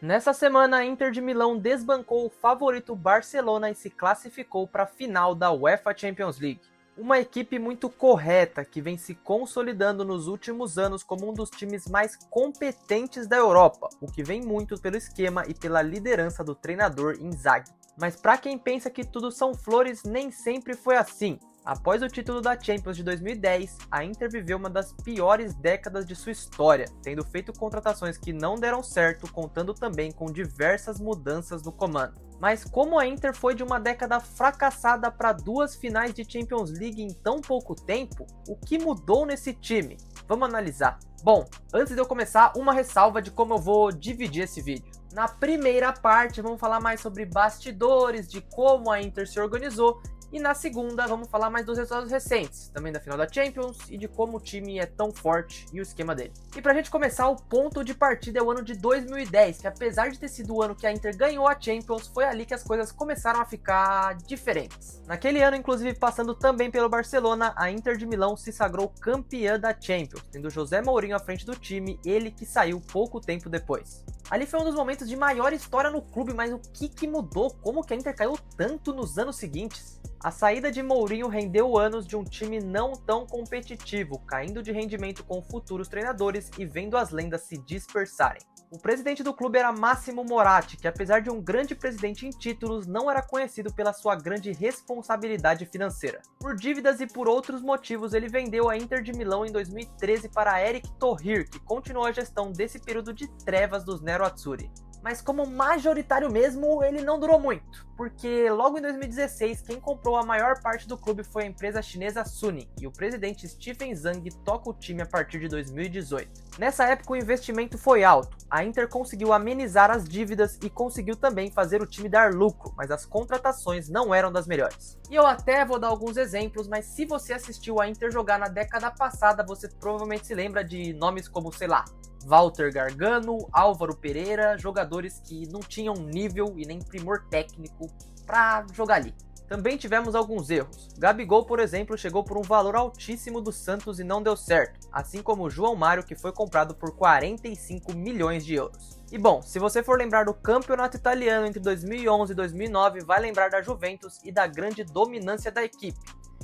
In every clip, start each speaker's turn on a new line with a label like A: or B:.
A: Nessa semana, a Inter de Milão desbancou o favorito Barcelona e se classificou para a final da UEFA Champions League. Uma equipe muito correta que vem se consolidando nos últimos anos como um dos times mais competentes da Europa, o que vem muito pelo esquema e pela liderança do treinador Inzaghi. Mas para quem pensa que tudo são flores, nem sempre foi assim. Após o título da Champions de 2010, a Inter viveu uma das piores décadas de sua história, tendo feito contratações que não deram certo, contando também com diversas mudanças no comando. Mas como a Inter foi de uma década fracassada para 2 finais de Champions League em tão pouco tempo, o que mudou nesse time? Vamos analisar. Bom, antes de eu começar, uma ressalva de como eu vou dividir esse vídeo. Na primeira parte, vamos falar mais sobre bastidores, de como a Inter se organizou. E na segunda, vamos falar mais dos resultados recentes, também da final da Champions e de como o time é tão forte e o esquema dele. E pra gente começar, o ponto de partida é o ano de 2010, que apesar de ter sido o ano que a Inter ganhou a Champions, foi ali que as coisas começaram a ficar diferentes. Naquele ano, inclusive passando também pelo Barcelona, a Inter de Milão se sagrou campeã da Champions, tendo José Mourinho à frente do time, ele que saiu pouco tempo depois. Ali foi um dos momentos de maior história no clube, mas o que mudou? Como que a Inter caiu tanto nos anos seguintes? A saída de Mourinho rendeu anos de um time não tão competitivo, caindo de rendimento com futuros treinadores e vendo as lendas se dispersarem. O presidente do clube era Massimo Moratti, que apesar de um grande presidente em títulos, não era conhecido pela sua grande responsabilidade financeira. Por dívidas e por outros motivos, ele vendeu a Inter de Milão em 2013 para Eric Thohir, que continuou a gestão desse período de trevas dos Nerazzurri. Mas como majoritário mesmo, ele não durou muito, porque logo em 2016, quem comprou a maior parte do clube foi a empresa chinesa Suning, e o presidente Stephen Zhang toca o time a partir de 2018. Nessa época o investimento foi alto, a Inter conseguiu amenizar as dívidas e conseguiu também fazer o time dar lucro, mas as contratações não eram das melhores. E eu até vou dar alguns exemplos, mas se você assistiu a Inter jogar na década passada, você provavelmente se lembra de nomes como, sei lá, Walter Gargano, Álvaro Pereira, jogadores que não tinham nível e nem primor técnico para jogar ali. Também tivemos alguns erros. Gabigol, por exemplo, chegou por um valor altíssimo do Santos e não deu certo, assim como o João Mário, que foi comprado por 45 milhões de euros. E bom, se você for lembrar do campeonato italiano entre 2011 e 2009, vai lembrar da Juventus e da grande dominância da equipe.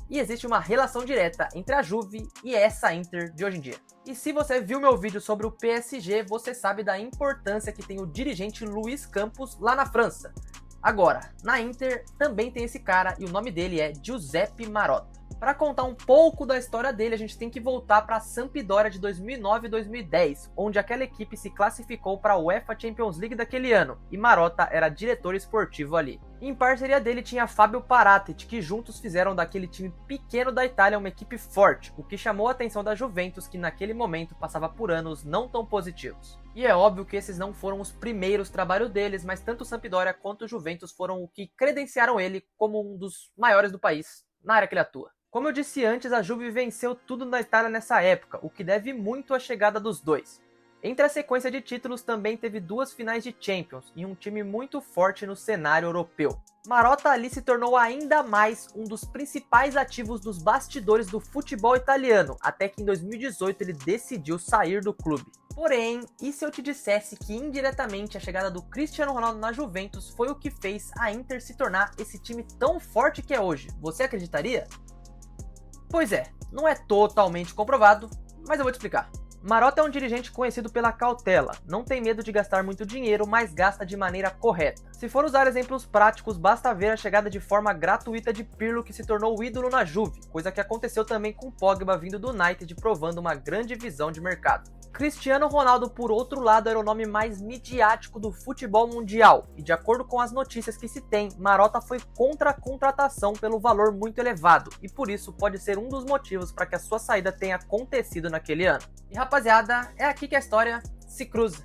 A: E existe uma relação direta entre a Juve e essa Inter de hoje em dia. E se você viu meu vídeo sobre o PSG, você sabe da importância que tem o dirigente Luis Campos lá na França. Agora, na Inter também tem esse cara e o nome dele é Giuseppe Marotta. Para contar um pouco da história dele, a gente tem que voltar para a Sampdoria de 2009 e 2010, onde aquela equipe se classificou para a UEFA Champions League daquele ano, e Marotta era diretor esportivo ali. Em parceria dele tinha Fabio Paratici, que juntos fizeram daquele time pequeno da Itália uma equipe forte, o que chamou a atenção da Juventus, que naquele momento passava por anos não tão positivos. E é óbvio que esses não foram os primeiros trabalhos deles, mas tanto o Sampdoria quanto o Juventus foram o que credenciaram ele como um dos maiores do país, na área que ele atua. Como eu disse antes, a Juve venceu tudo na Itália nessa época, o que deve muito à chegada dos dois. Entre a sequência de títulos também teve 2 finais de Champions e um time muito forte no cenário europeu. Marotta ali se tornou ainda mais um dos principais ativos dos bastidores do futebol italiano, até que em 2018 ele decidiu sair do clube. Porém, e se eu te dissesse que indiretamente a chegada do Cristiano Ronaldo na Juventus foi o que fez a Inter se tornar esse time tão forte que é hoje? Você acreditaria? Pois é, não é totalmente comprovado, mas eu vou te explicar. Marotta é um dirigente conhecido pela cautela, não tem medo de gastar muito dinheiro, mas gasta de maneira correta. Se for usar exemplos práticos, basta ver a chegada de forma gratuita de Pirlo, que se tornou o ídolo na Juve, coisa que aconteceu também com Pogba vindo do United, provando uma grande visão de mercado. Cristiano Ronaldo, por outro lado, era o nome mais midiático do futebol mundial, e de acordo com as notícias que se tem, Marotta foi contra a contratação pelo valor muito elevado, e por isso pode ser um dos motivos para que a sua saída tenha acontecido naquele ano. E rapaziada, é aqui que a história se cruza.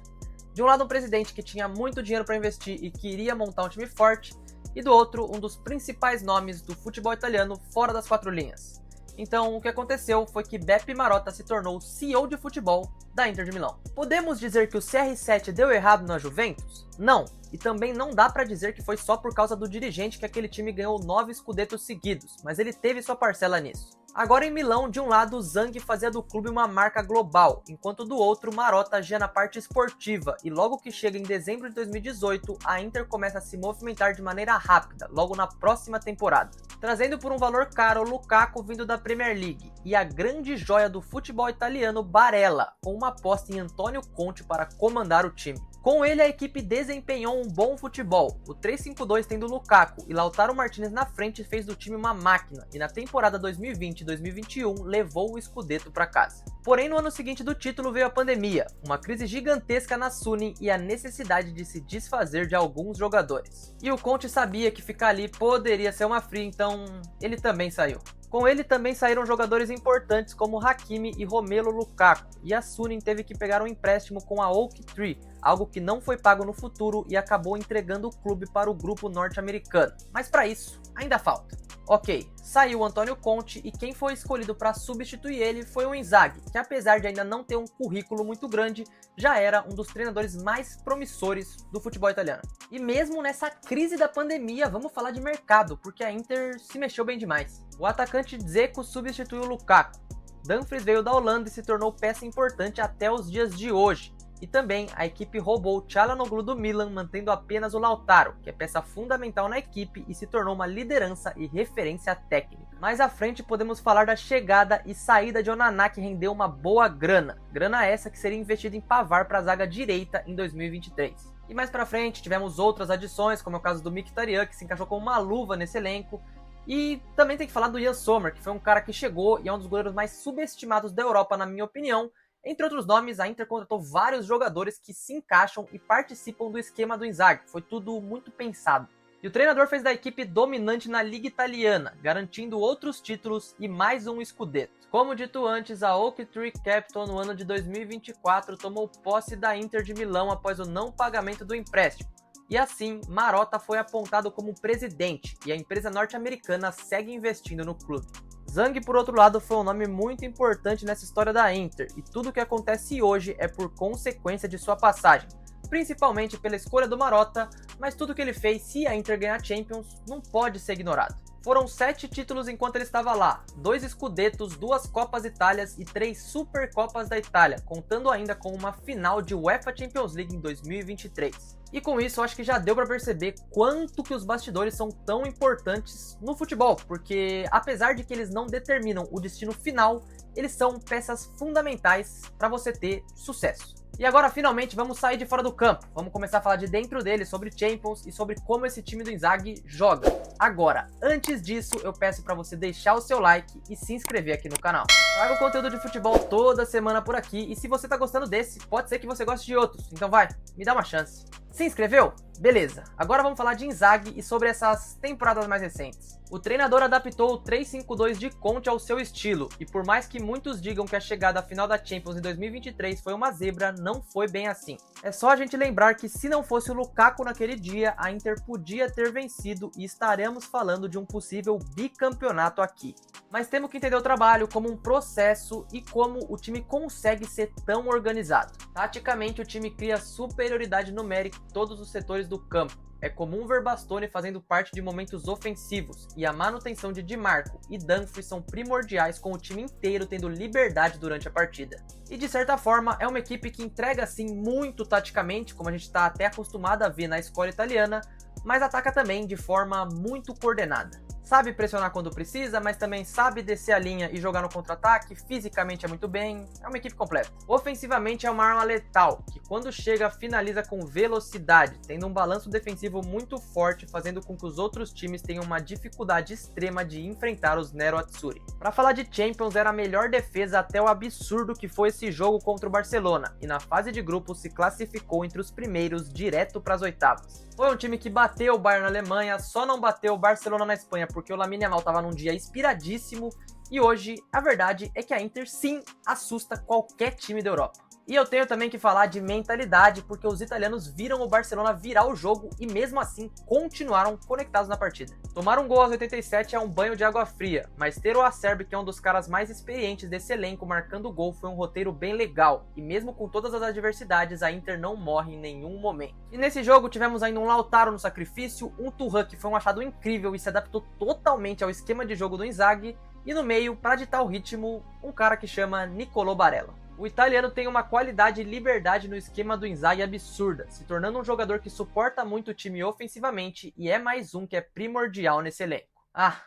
A: De um lado um presidente que tinha muito dinheiro para investir e queria montar um time forte, e do outro um dos principais nomes do futebol italiano fora das 4 linhas. Então o que aconteceu foi que Beppe Marotta se tornou CEO de futebol da Inter de Milão. Podemos dizer que o CR7 deu errado na Juventus? Não, e também não dá pra dizer que foi só por causa do dirigente que aquele time ganhou 9 Scudettos seguidos, mas ele teve sua parcela nisso. Agora em Milão, de um lado, Zhang fazia do clube uma marca global, enquanto do outro, Marotta agia na parte esportiva, e logo que chega em dezembro de 2018, a Inter começa a se movimentar de maneira rápida, logo na próxima temporada, trazendo por um valor caro o Lukaku vindo da Premier League, e a grande joia do futebol italiano, Barella, com uma aposta em Antonio Conte para comandar o time. Com ele, a equipe desempenhou um bom futebol, o 3-5-2 tendo Lukaku e Lautaro Martinez na frente fez do time uma máquina, e na temporada 2020-2021 levou o Scudetto para casa. Porém, no ano seguinte do título veio a pandemia, uma crise gigantesca na Suni e a necessidade de se desfazer de alguns jogadores. E o Conte sabia que ficar ali poderia ser uma fria, então ele também saiu. Com ele também saíram jogadores importantes como Hakimi e Romelu Lukaku, e a Suning teve que pegar um empréstimo com a Oak Tree, algo que não foi pago no futuro e acabou entregando o clube para o grupo norte-americano. Mas para isso, ainda falta. Ok, saiu o Antonio Conte e quem foi escolhido para substituir ele foi o Inzaghi, que apesar de ainda não ter um currículo muito grande, já era um dos treinadores mais promissores do futebol italiano. E mesmo nessa crise da pandemia, vamos falar de mercado, porque a Inter se mexeu bem demais. O atacante Dzeko substituiu o Lukaku. Dumfries veio da Holanda e se tornou peça importante até os dias de hoje. E também a equipe roubou o Çalhanoğlu do Milan, mantendo apenas o Lautaro, que é peça fundamental na equipe e se tornou uma liderança e referência técnica. Mais à frente podemos falar da chegada e saída de Onana, que rendeu uma boa grana. Grana essa que seria investida em Pavard para a zaga direita em 2023. E mais pra frente tivemos outras adições, como é o caso do Mkhitaryan, que se encaixou como uma luva nesse elenco. E também tem que falar do Yann Sommer, que foi um cara que chegou e é um dos goleiros mais subestimados da Europa, na minha opinião. Entre outros nomes, a Inter contratou vários jogadores que se encaixam e participam do esquema do Inzaghi. Foi tudo muito pensado. E o treinador fez da equipe dominante na Liga Italiana, garantindo outros títulos e mais um Scudetto. Como dito antes, a Oak Tree Capital no ano de 2024 tomou posse da Inter de Milão após o não pagamento do empréstimo. E assim, Marotta foi apontado como presidente e a empresa norte-americana segue investindo no clube. Zhang, por outro lado, foi um nome muito importante nessa história da Inter, e tudo o que acontece hoje é por consequência de sua passagem, principalmente pela escolha do Marotta, mas tudo que ele fez, se a Inter ganhar Champions, não pode ser ignorado. Foram 7 títulos enquanto ele estava lá, 2 Scudettos, 2 Copas Itálias e 3 Supercopas da Itália, contando ainda com uma final de UEFA Champions League em 2023. E com isso eu acho que já deu para perceber quanto que os bastidores são tão importantes no futebol, porque apesar de que eles não determinam o destino final, eles são peças fundamentais para você ter sucesso. E agora finalmente vamos sair de fora do campo, vamos começar a falar de dentro dele, sobre Champions e sobre como esse time do Inzaghi joga. Agora, antes disso, eu peço para você deixar o seu like e se inscrever aqui no canal. Trago conteúdo de futebol toda semana por aqui e se você tá gostando desse, pode ser que você goste de outros, então vai, me dá uma chance. Se inscreveu? Beleza, agora vamos falar de Inzaghi e sobre essas temporadas mais recentes. O treinador adaptou o 3-5-2 de Conte ao seu estilo, e por mais que muitos digam que a chegada à final da Champions em 2023 foi uma zebra, não foi bem assim. É só a gente lembrar que se não fosse o Lukaku naquele dia, a Inter podia ter vencido e estaremos falando de um possível bicampeonato aqui. Mas temos que entender o trabalho como um processo e como o time consegue ser tão organizado. Taticamente, o time cria superioridade numérica em todos os setores do campo. É comum ver Bastoni fazendo parte de momentos ofensivos, e a manutenção de Di Marco e Dumfries são primordiais, com o time inteiro tendo liberdade durante a partida. E de certa forma, é uma equipe que entrega assim muito taticamente, como a gente está até acostumado a ver na escola italiana, mas ataca também de forma muito coordenada. Sabe pressionar quando precisa, mas também sabe descer a linha e jogar no contra-ataque, fisicamente é muito bem, é uma equipe completa. Ofensivamente é uma arma letal, que quando chega finaliza com velocidade, tendo um balanço defensivo muito forte, fazendo com que os outros times tenham uma dificuldade extrema de enfrentar os Nero Azzurri. Para falar de Champions, era a melhor defesa até o absurdo que foi esse jogo contra o Barcelona, e na fase de grupos se classificou entre os primeiros direto para as oitavas. Foi um time que bateu o Bayern na Alemanha, só não bateu o Barcelona na Espanha porque o Lamine Yamal estava num dia inspiradíssimo, e hoje a verdade é que a Inter sim assusta qualquer time da Europa. E eu tenho também que falar de mentalidade, porque os italianos viram o Barcelona virar o jogo e mesmo assim continuaram conectados na partida. Tomar um gol aos 87 é um banho de água fria, mas ter o Acerbi, que é um dos caras mais experientes desse elenco, marcando o gol foi um roteiro bem legal, e mesmo com todas as adversidades, a Inter não morre em nenhum momento. E nesse jogo tivemos ainda um Lautaro no sacrifício, um Thuram que foi um achado incrível e se adaptou totalmente ao esquema de jogo do Inzaghi, E no meio, para ditar o ritmo, um cara que chama Niccolò Barella. O italiano tem uma qualidade e liberdade no esquema do Inzaghi absurda, se tornando um jogador que suporta muito o time ofensivamente e é mais um que é primordial nesse elenco.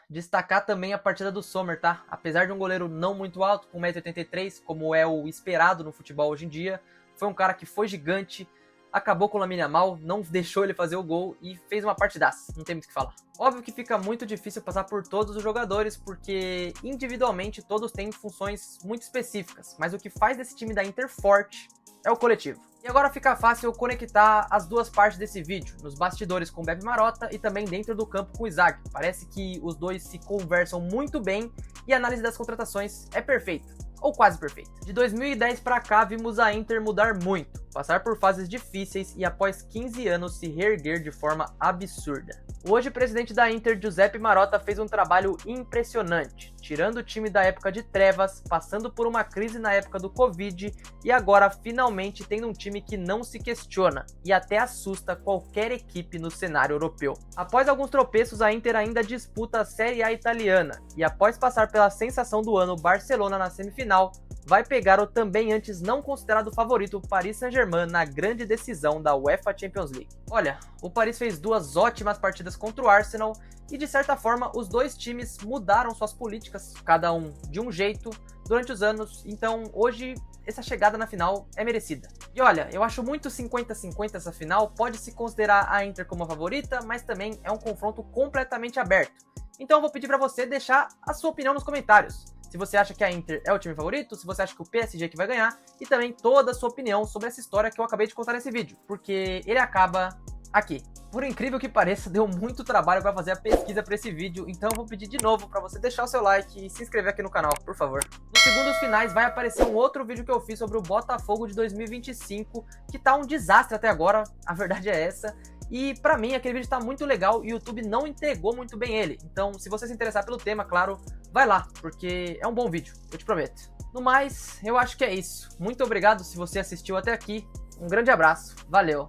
A: Destacar também a partida do Sommer, tá? Apesar de um goleiro não muito alto, com 1,83 m, como é o esperado no futebol hoje em dia, foi um cara que foi gigante, acabou com o Lamine Yamal, não deixou ele fazer o gol e fez uma partidaça, não tem muito o que falar. Óbvio que fica muito difícil passar por todos os jogadores, porque individualmente todos têm funções muito específicas, mas o que faz desse time da Inter forte é o coletivo. E agora fica fácil conectar as duas partes desse vídeo, nos bastidores com o Beppe Marotta e também dentro do campo com o Inzaghi. Parece que os dois se conversam muito bem e a análise das contratações é perfeita, ou quase perfeita. De 2010 para cá vimos a Inter mudar muito, passar por fases difíceis e após 15 anos se reerguer de forma absurda. O hoje presidente da Inter, Giuseppe Marotta, fez um trabalho impressionante, tirando o time da época de trevas, passando por uma crise na época do Covid e agora finalmente tendo um time que não se questiona e até assusta qualquer equipe no cenário europeu. Após alguns tropeços, a Inter ainda disputa a Série A italiana e após passar pela sensação do ano Barcelona na semifinal, vai pegar o também antes não considerado favorito Paris Saint-Germain na grande decisão da UEFA Champions League. Olha, o Paris fez duas ótimas partidas contra o Arsenal e de certa forma os dois times mudaram suas políticas, cada um de um jeito, durante os anos, então hoje essa chegada na final é merecida. E olha, eu acho muito 50-50 essa final, pode se considerar a Inter como a favorita, mas também é um confronto completamente aberto. Então eu vou pedir para você deixar a sua opinião nos comentários. Se você acha que a Inter é o time favorito, se você acha que o PSG que vai ganhar, e também toda a sua opinião sobre essa história que eu acabei de contar nesse vídeo, porque ele acaba aqui. Por incrível que pareça, deu muito trabalho para fazer a pesquisa para esse vídeo, então eu vou pedir de novo para você deixar o seu like e se inscrever aqui no canal, por favor. Nos segundos finais vai aparecer um outro vídeo que eu fiz sobre o Botafogo de 2025, que tá um desastre até agora, a verdade é essa. E pra mim aquele vídeo tá muito legal e o YouTube não entregou muito bem ele. Então se você se interessar pelo tema, claro, vai lá, porque é um bom vídeo, eu te prometo. No mais, eu acho que é isso. Muito obrigado se você assistiu até aqui. Um grande abraço, valeu,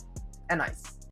A: é nóis.